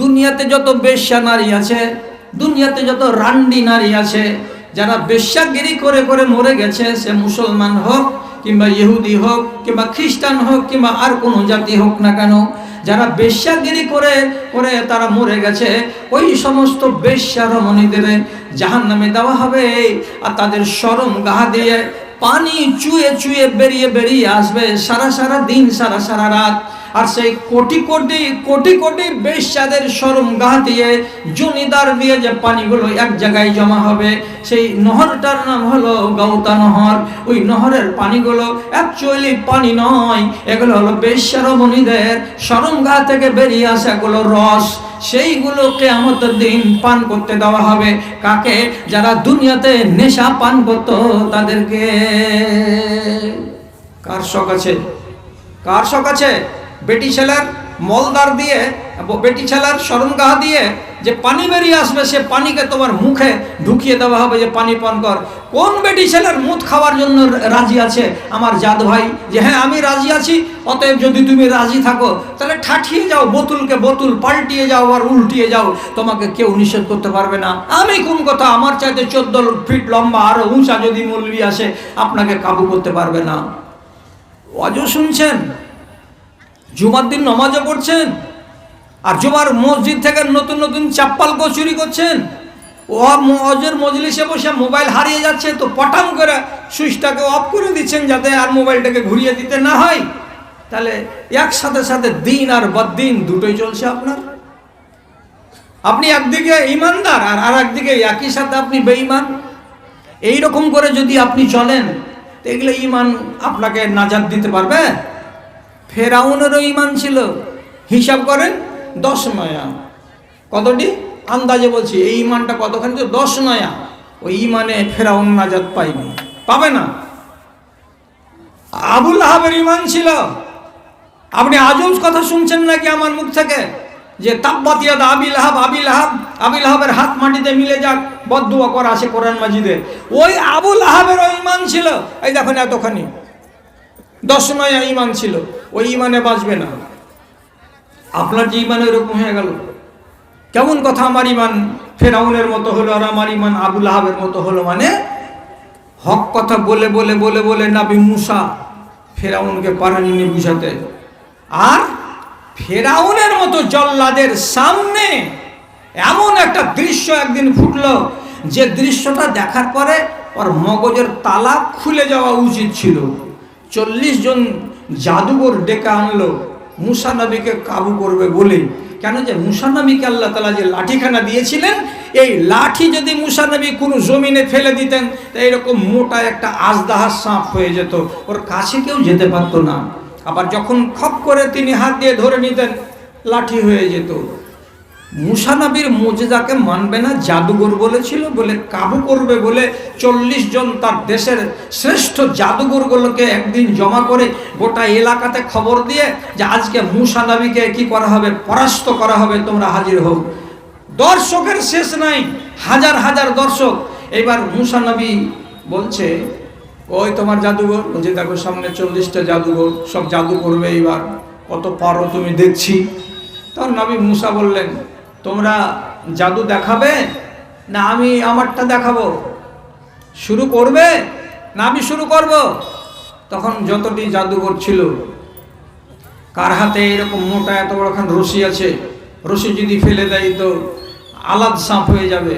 দুনিয়াতে যত বেশ্যা নারী আছে, দুনিয়াতে যত রান্ডি নারী আছে, যারা বেশ্যাগিরি করে করে মরে গেছে, সে মুসলমান হোক কিংবা ইহুদি হোক কিংবা খ্রিস্টান হোক কিংবা আর কোনো জাতি হোক না কেন, যারা বেশ্যাগিরি করে করে তারা মরে গেছে, ওই সমস্ত বেশ্যা রমণীদের জাহান্নামে দেওয়া হবে। আর তাদের শরম গাহা দিয়ে পানি চুয়ে চুয়ে বেরিয়ে বেরিয়ে আসবে সারা সারা দিন, সারা সারা রাত। আর সেই কোটি কোটি কোটি কোটি বেশ্যাদের শরম গাহ দিয়ে জনিদার দিয়ে যে পানিগুলো এক জায়গায় জমা হবে, সেই নহরটার নাম হলো গৌতা নহর। ওই নহরের পানিগুলো অ্যাকচুয়ালি পানি নয়, এগুলো হলো বেশ্যা রমণীদের শরম গাহ থেকে বেরিয়ে আসে এগুলো রস। সেইগুলো কিয়ামতের দিন পান করতে দেওয়া হবে। কাকে? যারা দুনিয়াতে নেশা পান করত তাদেরকে। কার শখ আছে? কার শখ আছে বেটি ছেলের মলদার দিয়ে, বেটি ছেলের শরমগাহ দিয়ে যে পানি বেরিয়ে আসবে, সে পানিকে তোমার মুখে ঢুকিয়ে দেওয়া হবে যে পানি পান কর? কোন বেটি ছেলের মুখ খাওয়ার জন্য রাজি আছে আমার জাত ভাই? যে হ্যাঁ আমি রাজি আছি, অতএব যদি তুমি রাজি থাকো তাহলে ঠাঠিয়ে যাও, বোতলকে বোতল পাল্টিয়ে যাও আর উল্টিয়ে যাও, তোমাকে কেউ নিষেধ করতে পারবে না। আমি কোন কথা, আমার চাইতে 14 ফিট লম্বা আরো উঁচা যদি মৌলবি আসে, আপনাকে কাবু করতে পারবে না। ওয়াজও শুনছেন, জুমার দিন নমাজও পড়ছেন, আর জুমার মসজিদ থেকে নতুন নতুন চাপ্পাল চুরি করছেন। ও ওয়াজের মজলিসে বসে মোবাইল হারিয়ে যাচ্ছে, তো পটাম করে সুইচটাকে অফ করে দিচ্ছেন যাতে আর মোবাইলটাকে ঘুরিয়ে দিতে না হয়। তাহলে একসাথে সাথে দিন আর বদ্দিন দুটোই চলছে আপনার। আপনি একদিকে ইমানদার আর একদিকে একই সাথে আপনি বেঈমান। এইরকম করে যদি আপনি চলেন, তো এগুলো ইমান আপনাকে নাজাত দিতে পারবে? ফেরাউনেরও ইমান ছিল, হিসাব করেন 10 নয়া। কতটি? আন্দাজে বলছি, এই ইমানটা কতখানি? তো 10 নয়া। ওই ইমানে ফেরাউন নাজাত পাইনি, পাবে না। আবুল আহাবের ইমান ছিল। আপনি আজব কথা শুনছেন নাকি আমার মুখ থেকে যে তাব্বাত ইয়াদা আবিল আহাব, আবিল আহাব, আবিল আহাবের হাত মাটিতে মিলে যাক, বদদুয়া করা আছে কোরআন মাজিদে। ওই আবুল আহাবেরও ইমান ছিল। এই দেখুন এতখানি 10 নয়া ইমান ছিল, ওই ইমানে বাঁচবে না। আপনার যে ইমান এরকম হয়ে গেল, কেমন কথা? আমার ইমান ফেরাউনের মতো হলো আর আমার ইমান আবুল আহাবের মতো হলো। মানে হক কথা বলে বলে বলে বলে নবী মুসা ফেরাউনকে পারেননি বুঝাতে। আর ফেরাউনের মতো জল্লাদের সামনে এমন একটা দৃশ্য একদিন ফুটলো, যে দৃশ্যটা দেখার পরে ওর মগজের তালা খুলে যাওয়া উচিত ছিল। 40 জন জাদুঘর ডেকে আনলো মুসা নবীকে কাবু করবে বলে। কেন? যে মুসা নবীকে আল্লাহ তাআলা যে লাঠিখানা দিয়েছিলেন, এই লাঠি যদি মুসা নবী কোনো জমিনে ফেলে দিতেন, তা এরকম মোটা একটা আজদাহার সাপ হয়ে যেত, ওর কাছে কেউ যেতে পারতো না। আবার যখন খপ করে তিনি হাত দিয়ে ধরে নিতেন, লাঠি হয়ে যেত। মুসা নবীর মুজিজাকে মানবে না, জাদুঘর বলেছিল বলে কাবু করবে বলে 40 জন তার দেশের শ্রেষ্ঠ জাদুঘরগুলোকে একদিন জমা করে গোটা এলাকাতে খবর দিয়ে যে আজকে মুসা নবীকে কি করা হবে, পরাস্ত করা হবে, তোমরা হাজির হও। দর্শকের শেষ নাই, হাজার হাজার দর্শক। এবার মুসা নবী বলছে, ওই তোমার জাদুঘর? বলছে দেখো সামনে 40টা জাদুঘর, সব জাদু করবে, এবার কত পারো তুমি দেখছি। তখন নবী মুসা বললেন, তোমরা জাদু দেখাবে না আমি আমারটা দেখাবো? শুরু করবে না আমি শুরু করব? তখন যতটি জাদুঘর ছিল, কার হাতে এরকম মোটা এত বড়খান রশি আছে, রশি যদি ফেলে দেয় তো আলাদ সাপ হয়ে যাবে।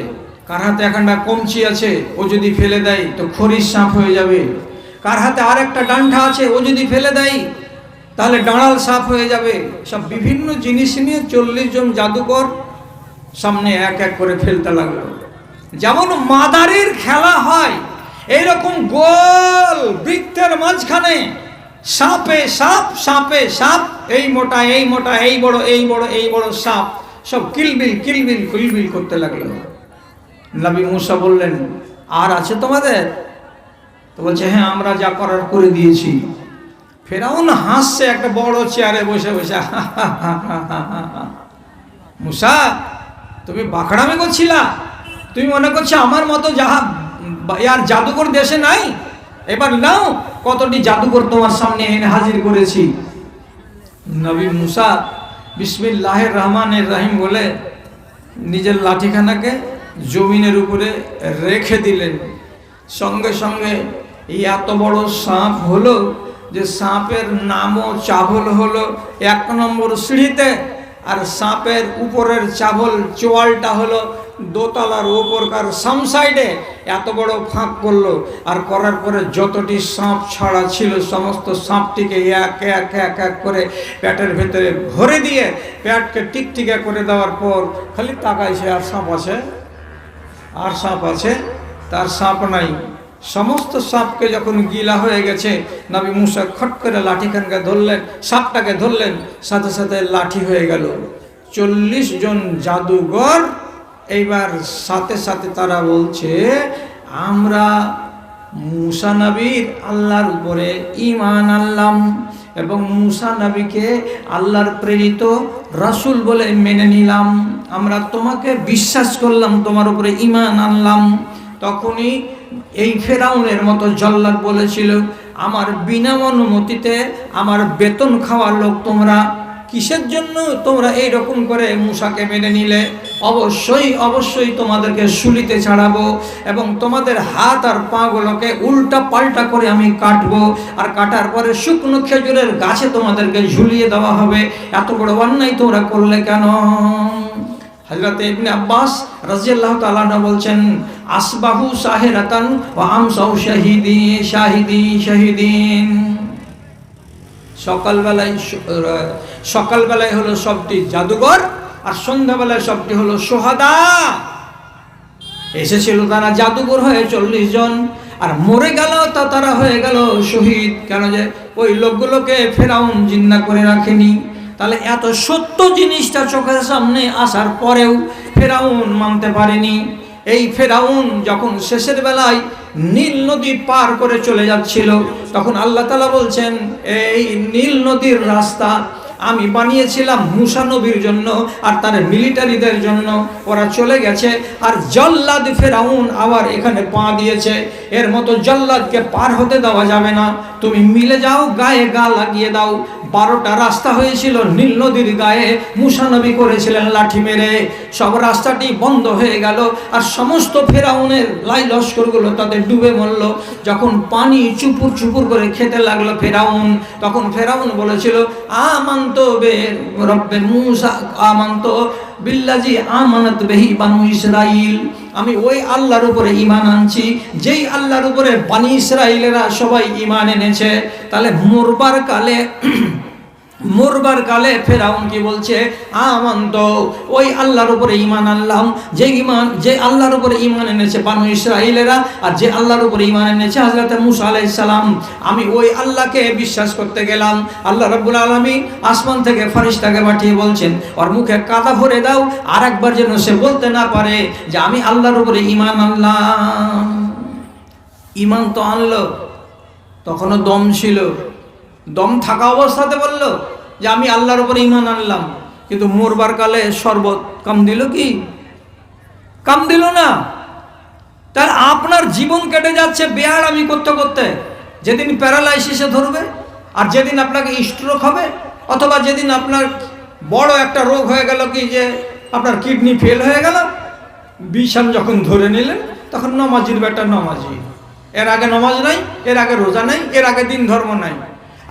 কার হাতে এখানটা কমচি আছে, ও যদি ফেলে দেয় তো খরিস সাপ হয়ে যাবে। কার হাতে আরেকটা ডান্ঠা আছে, ও যদি ফেলে দেয় তাহলে ডাঁড়াল সাপ হয়ে যাবে। সব বিভিন্ন জিনিস নিয়ে 40 জন জাদুকর সামনে এক এক করে ফেলতে লাগলো। যেমন মাদারির খেলা হয়, এইরকম গোল বৃত্তের মাঝখানে সাপে সাপ, সাপে সাপ, এই মোটা এই মোটা, এই বড় এই বড় এই বড় সাপ, সব কিলবিল কিলবিল কিলবিল করতে লাগলো। নবী মুসা বললেন, আর আছে তোমাদের? তো বলছে, হ্যাঁ আমরা যা করার করে দিয়েছি। ফেরাউন হাসছে একটা বড় চেয়ারে বসে বসে, মুসা তুমি বাখড়ামি করছিলা? তুমি মনে করছো আমার মতো আর জাদুঘর দেশে নাই? এবার নাও, কতটি জাদুঘর তোমার সামনে এনে হাজির করেছি। নবী মুসা বিসমিল্লাহির রহমানির রহিম বলে নিজের লাঠিখানাকে জমিনের উপরে রেখে দিলেন। সঙ্গে সঙ্গে এত বড় সাপ হলো যে সাপের নামও চাভল হলো 1 নম্বর সিঁড়িতে, আর সাপের উপরের চাভল চোয়ালটা হলো দোতলার ওপরকার সাম সাইডে। এত বড় ফাঁক করলো, আর করার পরে যতটি সাপ ছাড়া ছিল সমস্ত সাপটিকে এক এক এক এক করে পেটের ভেতরে ভরে দিয়ে পেটকে টিকটিকা করে দেওয়ার পর খালি তাকাইছে, আর সাপ আছে, আর সাপ আছে, তার সাপ নাই। সমস্ত সাপকে যখন গিলা হয়ে গেছে, নবী মুসা খট করে লাঠিখানকে ধরলেন, সাপটাকে ধরলেন, সাথে সাথে লাঠি হয়ে গেল। 40 জন জাদুঘর এইবার সাথে সাথে তারা বলছে, আমরা মুসা নবীর আল্লাহর উপরে ঈমান আনলাম এবং মুসা নবীকে আল্লাহর প্রেরিত রাসূল বলে মেনে নিলাম, আমরা তোমাকে বিশ্বাস করলাম, তোমার উপরে ঈমান আনলাম। তখনই এই ফেরাউনের মতো জল্লাদ বলেছিল, আমার বিনা অনুমতিতে আমার বেতন খাওয়ার লোক তোমরা, কিসের জন্য তোমরা এই রকম করে মুসাকে মেনে নিলে? অবশ্যই অবশ্যই তোমাদেরকে শুলিতে ছাড়াবো এবং তোমাদের হাত আর পাগুলোকে উল্টা পাল্টা করে আমি কাটবো, আর কাটার পরে শুকনো খেজুরের গাছে তোমাদেরকে ঝুলিয়ে দেওয়া হবে। এত বড় অন্যায় তোমরা করলে কেন? হযরত ইবনে আব্বাস রাদিয়াল্লাহু তাআলা বলছেন, আসবাহু সাহিরাতান ওয়া আমসাউ শাহিদিন। সকালবেলায় হলো সবটি জাদুঘর, আর সন্ধ্যাবেলায় সবটি হলো সোহাদা। এসেছিল তারা জাদুঘর হয়ে 40 জন, আর মরে গেল তা তারা হয়ে গেল শহীদ। কেন? যে ওই লোকগুলোকে ফেরাউন জিন্দা করে রাখেনি। তাহলে এত সত্য জিনিসটা চোখের সামনে আসার পরেও ফেরাউন মানতে পারেনি। এই ফেরাউন যখন শেষের বেলায় নীল নদী পার করে চলে যাচ্ছিল, তখন আল্লাহ তাআলা বলছেন, এই নীল নদীর রাস্তা আমি বানিয়েছিলাম মুসা নবীর জন্য আর তার মিলিটারিদের জন্য, ওরা চলে গেছে, আর জল্লাদ ফেরাউন আবার এখানে পা দিয়েছে। এর মতো জল্লাদকে পার হতে দেওয়া যাবে না, তুমি মিলে যাও, গায়ে গা লাগিয়ে দাও। 12টা রাস্তা হয়েছিল নীল নদীর গায়ে, মুসা নবী করেছিলেন লাঠি মেরে, সব রাস্তাটি বন্ধ হয়ে গেল, আর সমস্ত ফেরাউনের লাই লস্করগুলো তাদের ডুবে মরল। যখন পানি চুপুর চুপুর করে খেতে লাগলো ফেরাউন, তখন ফেরাউন বলেছিল, আমানতু বে রব্বে মুসা, আমানতু বিল্লাজি আমানাত বিহি বানু ইসরাইল, আমি ওই আল্লাহর উপরে ঈমান আনছি যেই আল্লাহর উপরে বানি ইসরাইলেরা সবাই ঈমান এনেছে। তাহলে মরবার কালে ফেরাউন কি বলছে? আমানতু, ওই আল্লাহর উপরে ঈমান আনলাম যে আল্লাহর উপরে ঈমান এনেছে বানু ইসরাইলেরা, আর যে আল্লাহর উপরে ঈমান এনেছে হযরত মুসা আলাইহিস সালাম, আমি ওই আল্লাহকে বিশ্বাস করতে গেলাম। আল্লাহ রাব্বুল আলামিন আসমান থেকে ফেরেশতাকে পাঠিয়ে বলছেন, ওর মুখে কাদা ভরে দাও, আর একবার যেন সে বলতে না পারে যে আমি আল্লাহর উপরে ঈমান আনলাম। ঈমান তো আনলো, তখনও দম ছিল, দম থাকা অবস্থাতে বলল যে আমি আল্লাহর উপরে ঈমান আনলাম, কিন্তু মরবার কালে শরবত কাম দিল কি? কাম দিল না। তার আপনার জীবন কেটে যাচ্ছে বেয়ারামি করতে করতে। যেদিন প্যারালাইসিসে ধরবে, আর যেদিন আপনাকে স্ট্রোক হবে, অথবা যেদিন আপনার বড় একটা রোগ হয়ে গেল, কি যে আপনার কিডনি ফেল হয়ে গেল, বিষাণ যখন ধরে নিলেন, তখন নমাজির বেটা নমাজি, এর আগে নমাজ নাই, এর আগে রোজা নাই, এর আগে দিন ধর্ম নাই।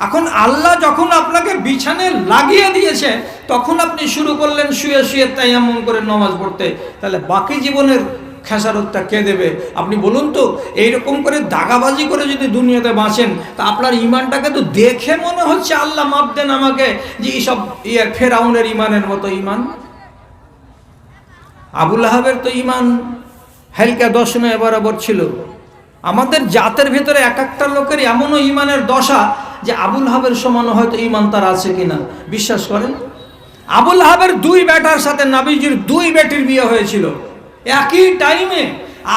এখন আল্লাহ যখন আপনাকে বিছানে লাগিয়ে দিয়েছে, তখন আপনি শুরু করলেন শুয়ে শুয়ে তায়াম্মুম করে নামাজ পড়তে, তাহলে বাকি জীবনের খেসারতটা কে দেবে? আপনি বলুন তো। এইরকম করে দাগাবাজি করে যদি দুনিয়াতে বাঁচেন, তা আপনার ইমানটাকে তো দেখে মনে হচ্ছে আল্লাহ মাপ দেন আমাকে, যে এইসব ফেরাউনের ইমানের মতো ইমান। আবু লাহাবের তো ইমান হালকা দশমে বরাবর ছিল। আমাদের জাতের ভেতরে এক একটা লোকের এমনও ইমানের দশা যে আবু লাহাবের সমান হয়তো ইমান তার আছে কিনা বিশ্বাস করেন। আবু লাহাবের 2 বেটার সাথে নবীজির 2 বেটির বিয়ে হয়েছিল একই টাইমে।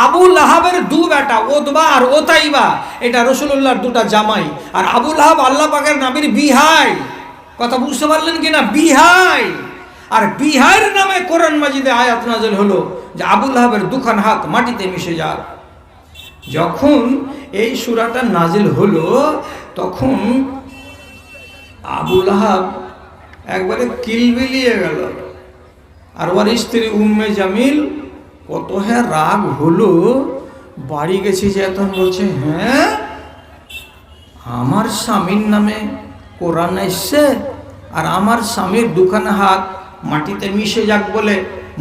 আবু লাহাবের 2 বেটা, ওতবা আর ওতাইবা, এটা রাসূলুল্লাহর 2টা জামাই। আর আবু লাহাব আল্লাহ পাকের নবীর বিহাই। কথা বুঝতে পারলেন কিনা? বিহাই। আর বিহাইয়ের নামে কোরআন মাজিদে আয়াত নাযিল হলো যে আবু লাহাবের 2খান হাত মাটিতে মিশে যাক। যখন এই সূরাটা নাজিল হলো, তখন আবু লাহাব একবারে কিলবিলিয়ে গেল। আর ওর স্ত্রী উম্মে জামিল কত হ্যাঁ রাগ হলো, বাড়ি গেছি যে তখন বলছে, হ্যাঁ আমার স্বামীর নামে কোরআন এসছে আর আমার স্বামীর দুখানা হাত মাটিতে মিশে যাক বলে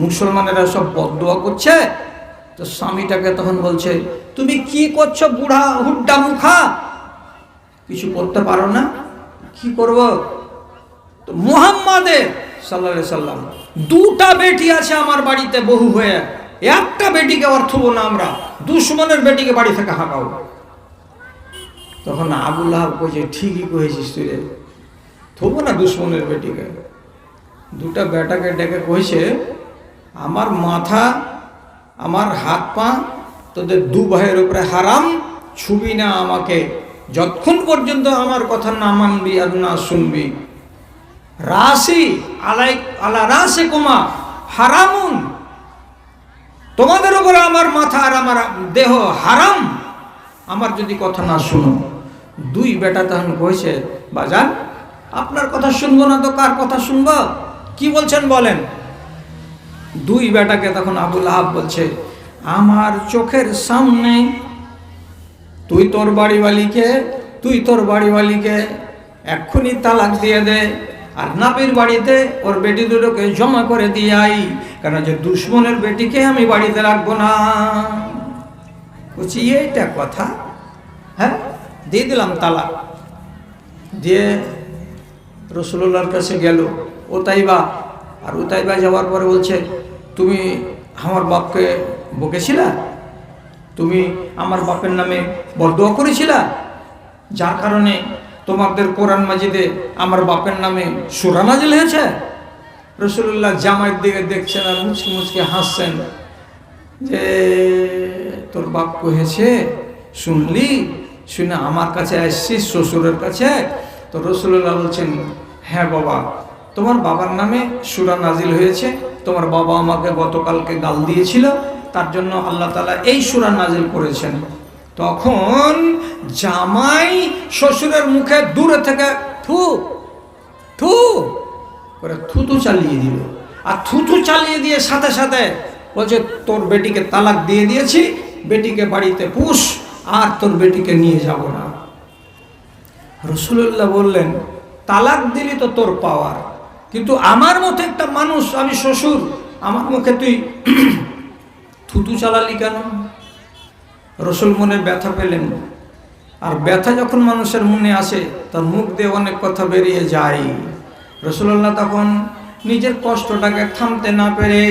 মুসলমানেরা সব বদদোয়া করছে। তো স্বামীটাকে তখন বলছে, তুমি কি করছো বুড়া হুড্ডা মুখা, কিছু করতে পারো না? কি করব? তো মুহাম্মাদের সাল্লাল্লাহু আলাইহি সাল্লাম দুটা বেটি আছে আমার বাড়িতে বহু হয়ে, একটা বেটিকে অর্থব না আমরা, দুশ্মনের বেটিকে বাড়ি থেকে হাঁকাও। তখন আবু লাহাব কইছে, ঠিকই কয়েছিস তুই রে, থবো না দুশ্মনের বেটিকে। দুটা বেটাকে ডেকে কইছে, আমার মাথা আমার হাত পা তোদের দু ভাইয়ের উপরে হারাম, ছুবি না আমাকে যতক্ষণ পর্যন্ত আমার কথা না মানবি আর না শুনবি। রাসি আলাই আলা রাসে কুমা হারামুন, তোমাদের উপরে আমার মাথা আর আমার দেহ হারাম আমার যদি কথা না শুনো। দুই বেটা তখন কইছে, বাজান আপনার কথা শুনবো না তো কার কথা শুনবো, কি বলছেন বলেন। দুই বেটাকে তখন আবু লাহাব বলছে, আমার চোখের সামনে তুই তোর বাড়িওয়ালিকে এক্ষুনি তালাক দিয়ে দে, আর নাপির বাড়িতে ওর বেটি দুটোকে জমা করে দিয়ে আই, কারণ যে দুশ্মনের বেটিকে আমি বাড়িতে রাখবো না। বলছি এইটা কথা, হ্যাঁ দিয়ে দিলাম তালাক। দিয়ে রাসূলুল্লাহর কাছে গেল উতাইবা, আর উতাইবা যাওয়ার পরে বলছে, তুমি আমার বাপকে বকেছিলা, তুমি আমার বাপের নামে বদদোয়া করেছিলা, যার কারণে তোমাদের কোরআন মাজিদে আমার বাপের নামে সূরা নাজিল হয়েছে। রাসূলুল্লাহ জামাইয়ের দিকে দেখছেন আর মুচকি মুচকি হাসছেন, যে তোর বাপ কহেছে শুনলি, শুনে আমার কাছে আসছিস শ্বশুরের কাছে। তো রাসূলুল্লাহ বলছেন, হ্যাঁ বাবা, তোমার বাবার নামে সূরা নাজিল হয়েছে, তোমার বাবা আমাকে গতকালকে গাল দিয়েছিল, তার জন্য আল্লাহ তাআলা এই সূরা নাজিল করেছেন। তখন জামাই শ্বশুরের মুখে দূরে থেকে থু থু করে থুতু চালিয়ে দিল, আর থুতু চালিয়ে দিয়ে সাথে সাথে বলছে, তোর বেটিকে তালাক দিয়ে দিয়েছি, বেটিকে বাড়িতে পুষ, আর তোর বেটিকে নিয়ে যাব না। রাসূলুল্লাহ বললেন, তালাক দিলি তো তোর পাওয়ার, কিন্তু আমার মতো একটা মানুষ, আমি শ্বশুর, আমার মুখে তুই থুতু চালালি কেন? রসুল মনে ব্যথা পেলেন, আর ব্যথা যখন মানুষের মনে আসে তার মুখ দিয়ে অনেক কথা বেরিয়ে যায়। রাসূলুল্লাহ তখন নিজের কষ্টটাকে থামতে না পেরে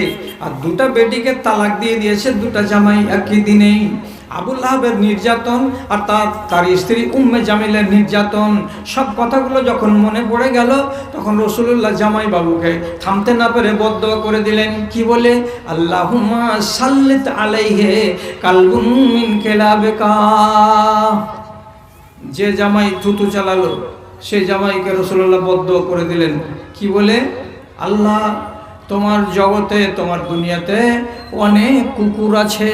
আর দুটা বেটিকে তালাক দিয়ে দিয়েছে, দুটা জামাই একই দিনেই। আবু লাহাবের নির্যাতন আর তার স্ত্রী উম্মে জামিলের নির্যাতন, সব কথাগুলো যখন মনে পড়ে গেল, তখন রাসূলুল্লাহ জামাই বাবুকে থামতে না পেরে বদদোয়া করে দিলেন। কি বলে? আল্লাহুম্মা সাল্লিত আলাইহি কালবুন মিন কিলাবিকা। যে জামাই থুতু চালালো সেই জামাইকে রাসূলুল্লাহ বদদোয়া করে দিলেন। কি বলে? আল্লাহ, তোমার জগতে, তোমার দুনিয়াতে অনেক কুকুর আছে,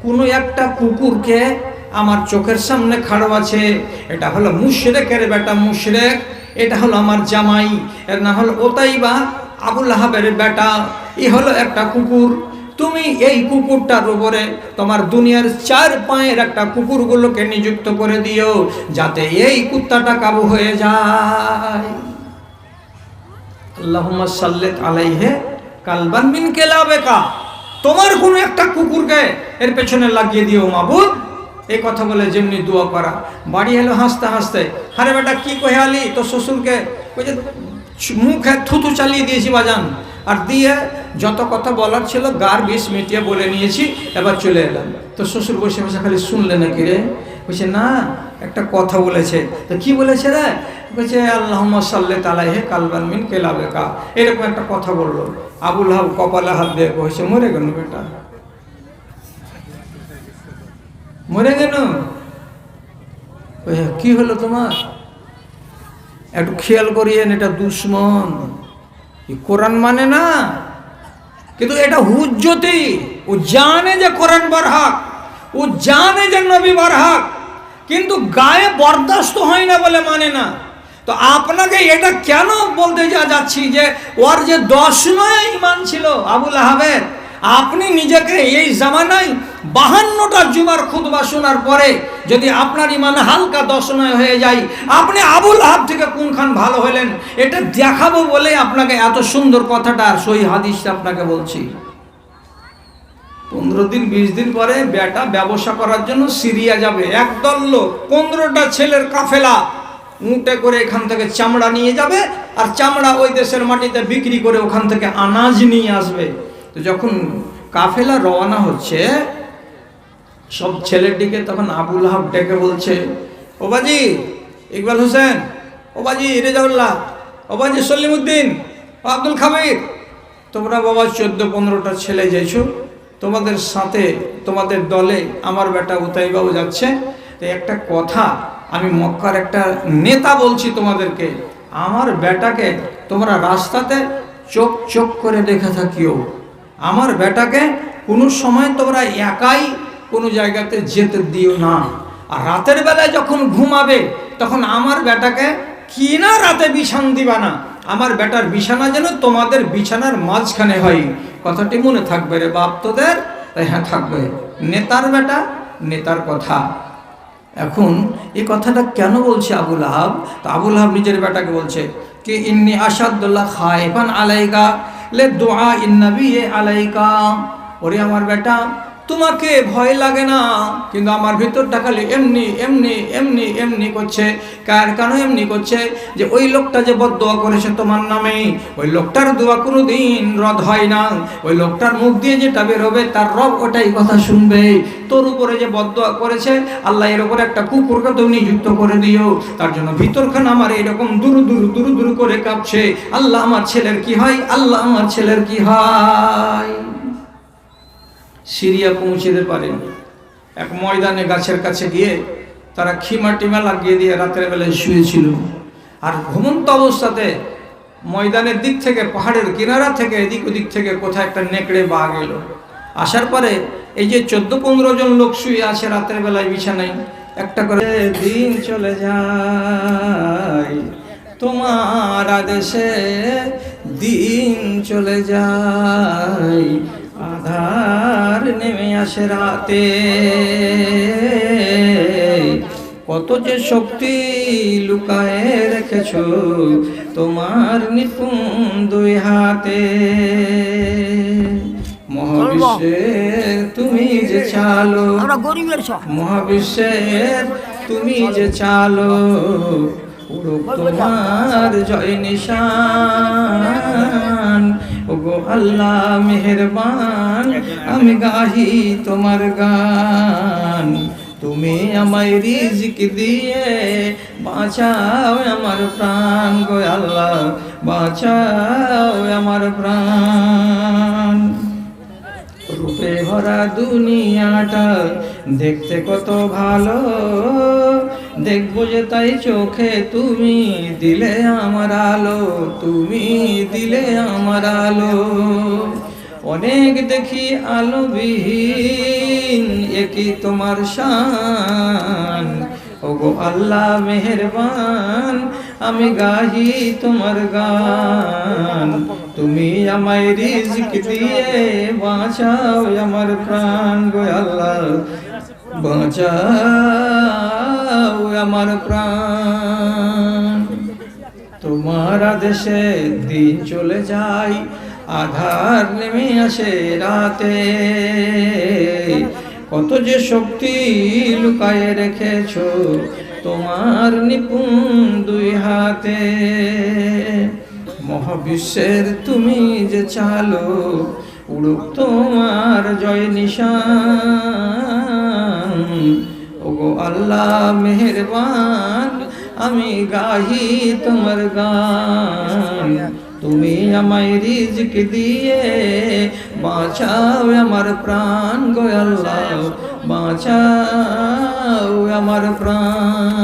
কোনো একটা কুকুরকে আমার চোখের সামনে খাড়ো আছে, এটা হলো মুশরিকের বেটা মুশরিক, এটা হলো আমার জামাই, এর নাম হলো উতাইবা আবু লাহাবের বেটা, এই হলো একটা কুকুর। তুমি এই কুকুরটার উপরে তোমার দুনিয়ার চার পায়ের একটা কুকুরগুলোকে নিযুক্ত করে দিও, যাতে এই কুত্তাটা কাবু হয়ে যায়। আল্লাহুম্মা সাল্লিত আলাইহি কালবান মিন কিলাবিকা, তোমার কোনো একটা কুকুরকে এর পেছনে লাগিয়ে দিও মাবুদ। এই কথা বলে যেমনি দোয়া করা, বাড়ি এলো হাসতে হাসতে, আরে বেটা কি কহে আলি তোর শ্বশুরকে? ওই যে মুখে থুতু চালিয়ে দিয়েছি বাজান, আর দিয়ে যত কথা বলার ছিল গার বিষ মিটিয়ে বলে নিয়েছি, এবার চলে এলাম। তো শ্বশুর বসে বসে খালি শুনলে নাকি রে? বলছে না, একটা কথা বলেছে। তো কি বলেছে রে? বলছে আল্লাহুম্মা সাল্লিত আলাইহি কালবান মিন কিলাবিকা, এরকম একটা কথা বললো। আবু লাহাব কপালে হাত দিয়ে কইছে, মরে গেল বেটা, মরে গেল। কি হলো তোমার? একটু খেয়াল করিয়েন, এটা দুশ্মন, কোরআন মানে না, কিন্তু এটা হুজ্জতি। ও জানে যে কোরআন বারহাক, ও জানে যে নবী বারহাক, কিন্তু গায়ে বরদাস্ত হয় না বলে মানে না। তো আপনাকে এটা কেন বলতে যাচ্ছি যে ওর যে 10 নয় ঈমান ছিল আবুল আহাবের, আপনি নিজেকে এই জামানায় 52টা জুমার খুতবা শোনার পরে যদি আপনার ঈমান হালকা 10 নয় হয়ে যায়, আপনি আবুল আহাব থেকে কোনখান ভালো হলেন এটা দেখাবো বলে আপনাকে এত সুন্দর কথাটা আর সহি হাদিসটা আপনাকে বলছি। 15 দিন 20 দিন পরে বেটা ব্যবসা করার জন্য সিরিয়া যাবে, একদল লোক 15টা ছেলের কাফেলা উঁটে করে এখান থেকে চামড়া নিয়ে যাবে, আর চামড়া ওই দেশের মাটিতে বিক্রি করে ওখান থেকে আনাজ নিয়ে আসবে। তো যখন কাফেলা রওনা হচ্ছে সব ছেলের দিকে, তখন আবুল আহাব ডেকে বলছে, ও বাজি ইকবাল হোসেন, ও বাজি রেজাউল্লাহ, ও বাজি সলিমউদ্দিন, ও আব্দুল খাবির, তোমরা বাবা 14-15টা ছেলে যাইছো, তোমাদের সাথে তোমাদের দলে আমার বেটা উতাইবাও যাচ্ছে। তো একটা কথা আমি মক্কার একটা নেতা বলছি তোমাদেরকে, আমার বেটাকে তোমরা রাস্তাতে চোখ চোখ করে দেখে থাকিও, আমার বেটাকে কোনো সময় তোমরা একাই কোনো জায়গাতে যেতে দিও না। আর রাতের বেলায় যখন ঘুমাবে তখন আমার বেটাকে কিনা রাতে বিছান দিবা না, আমার বেটার বিছানা যেন তোমাদের বিছানার মাঝখানে হয়। কথাটি মনে থাকবে রে বাপ তোদের? হ্যাঁ থাকবে, নেতার বেটা নেতার কথা। এখন এই কথাটা কেন বলছে আবুল আহাব? তো আবুল আহাব নিজের বেটাকে বলছে কি ইন্নি আশাদুল্লাহ খায়ফান আলাইকা লে দুআ ইন্নবী আলাইকা, ওরে আমার বেটা তোমাকে ভয় লাগে না, কিন্তু আমার ভিতরটা খালি এমনি এমনি এমনি এমনি করছে। কেন এমনি করছে? যে ওই লোকটা যে বদদোয়া করেছে তোমার নামে, ওই লোকটার দোয়া কোনোদিন রদ হয় না, ওই লোকটার মুখ দিয়ে যেটা বেরোবে তার রব ওটাই কথা শুনবে। তোর উপরে যে বদদোয়া করেছে আল্লাহ এর উপরে একটা কুকুরকে তুমি নিযুক্ত করে দিও, তার জন্য ভিতরখানে আমার এরকম দুরু দুরু দুরু দুরু করে কাঁপছে, আল্লাহ আমার ছেলের কি হয়, আল্লাহ আমার ছেলের কি হয়। সিরিয়া পৌঁছতে পারেন, এক ময়দানে গাছের কাছে গিয়ে তারা খিমা টিমা লাগিয়ে দিয়ে রাতের বেলায় শুয়েছিল। আর ঘুমন্ত অবস্থাতে ময়দানের দিক থেকে, পাহাড়ের কিনারা থেকে এদিক ওদিক থেকে কোথায় একটা নেকড়ে বাঘ এলো। আসার পরে এই যে 14-15 জন লোক শুয়ে আছে রাতের বেলায় বিছানায়, একটা করে দিন চলে যায় তোমার আদেশে, দিন চলে যায় আধার নেমে আসে রাতে, কত যে শক্তি লুকায়ে রেখেছো তোমার নিপুণ 2 হাতে। মহাবিশ্বের তুমি যে চালো, মহাবিশ্বের তুমি যে চালো, তোমার জয় নিশান। ওগো আল্লাহ মেহেরবান, আমি গাহি তোমার গান। তুমি আমায় রিজিক দিয়ে বাঁচাও আমার প্রাণ, গো আল্লাহ বাঁচাও আমার প্রাণ। রূপে ভরা দুনিয়াটা দেখতে কত ভালো, দেখবো যে তাই চোখে তুমি দিলে আমার আলো, তুমি দিলে আমার আলো। অনেক দেখি আলোবিহীন, একই তোমার শান। ওগো আল্লাহ মেহেরবান, আমি গাহি তোমার গান। তুমি আমায় রিজিক দিয়ে বাঁচাও আমার প্রাণ, গো আল্লাহ বাঁচাও আমার প্রাণ। তোমার আদেশে দিন চলে যায়, আধার নেমে আসে রাতে, কত যে শক্তি লুকায়ে রেখেছো তোমার নিপুণ 2 হাতে। মহাবিশ্বের তুমি যে চালো, উড়ুক তোমার জয় নিশান। ওগো আল্লাহ মেহেরবান, আমি গাহি তোমার গান। তুমি আমায় রিজিক দিয়ে বাঁচাও আমার প্রাণ, গো আল্লাহ বাঁচাও আমার প্রাণ।